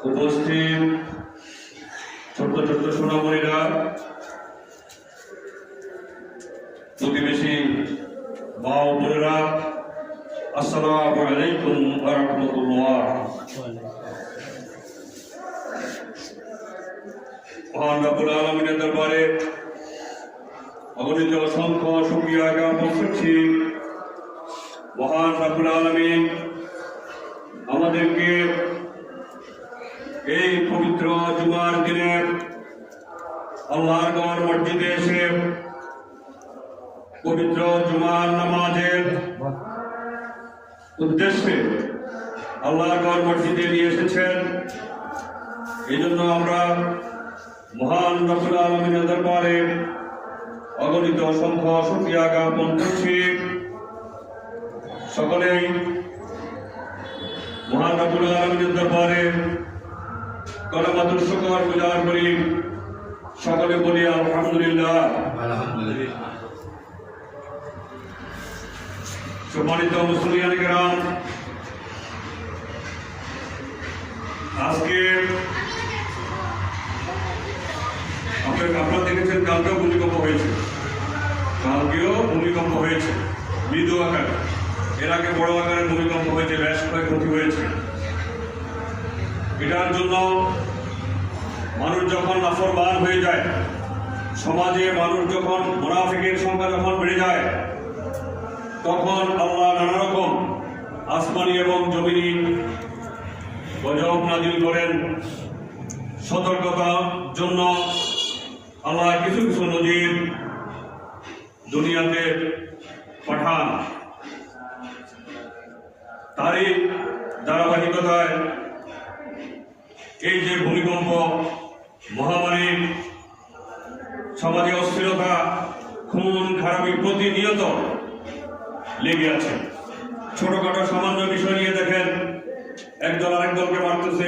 উপস্থিত ছোট্ট ছোট্ট সোনামণিরা, প্রতিবেশী মা ও বোনেরা, আসসালামু আলাইকুম ওয়া রাহমাতুল্লাহ। মহান রব্বুল আলামিনের দরবারে অগণিত অসংখ্য শুকরিয়া জ্ঞাপন করছি। মহান রব্বুল আলামিন আমাদেরকে এই পবিত্র জুমার দিনে আল্লাহর ঘর মসজিদে এসে পবিত্র জুমার নামাজের উদ্দেশ্যে আল্লাহর ঘর মসজিদে নিয়ে এসেছেন। এই জন্য আমরা মহান রব্বুল আলামিনের দরবারে অগণিত অসংখ্য শুকরিয়া জ্ঞাপন করছি। সকলেই মহান রব্বুল আলামিনের দরবারে কলমাতুল শুকর গুজার করি। সকলে বলি আলহামদুলিল্লাহ। সম্মানিত মুসলিয়ান কেরাম, আজকে আপনারা দেখেছেন কালকেও ভূমিকম্প হয়েছে, মৃদু আকারে। এর আগে বড় আকারের ভূমিকম্প হয়েছে, বেশ ক্ষয়ক্ষতি হয়েছে। এটার জন্য মানুষ যখন নাফরমান হয়ে যায়, সমাজে মানুষ যখন মুনাফিকের সংখ্যা যখন বেড়ে যায়, তখন আল্লাহ নানা রকম আসমানি এবং জমিনি গজব নাজিল করেন। সতর্কতার জন্য আল্লাহ কিছু কিছু নজির দুনিয়াতে পাঠান। তারই ধারাবাহিকতায় এই যে ভূমিকম্প, মহামারী, সমাজে অস্থিরতা, খুন খারাপি প্রতিনিয়ত লেগে আছে। ছোটখাটো সামান্য বিষয় নিয়ে দেখেন, একদল আরেক দলকে মারতেছে,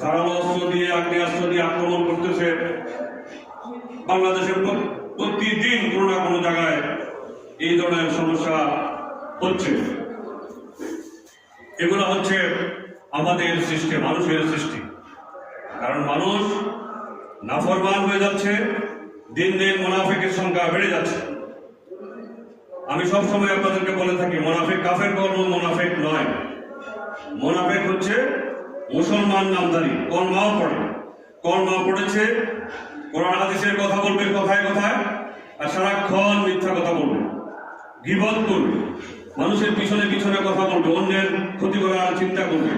ধারালো অস্ত্র দিয়ে, আগ্নেয়াস্ত্র দিয়ে আক্রমণ করতেছে। বাংলাদেশের প্রতিদিন কোনো না কোনো জায়গায় এই ধরনের সমস্যা হচ্ছে। এগুলো হচ্ছে আমাদের সৃষ্টি, মানুষের সৃষ্টি। কারণ মানুষ নাফরমান হয়ে যাচ্ছে, দিন দিন মুনাফিকের সংখ্যা বেড়ে যাচ্ছে। আমি সবসময় আপনাদেরকে বলে থাকি, মুনাফিক কাফের কর্ম, মুনাফিক নয়। মুনাফিক হচ্ছে মুসলমান নামধারী, কলমাও পড়েছে, কোরআন হাদিসের কথা বলবে কথায় কথায়, আর সারাক্ষণ মিথ্যা কথা বলবে, গীবত করবে, মানুষের পিছনে পিছনে কথা বলবে, অন্যের ক্ষতি করার চিন্তা করবে।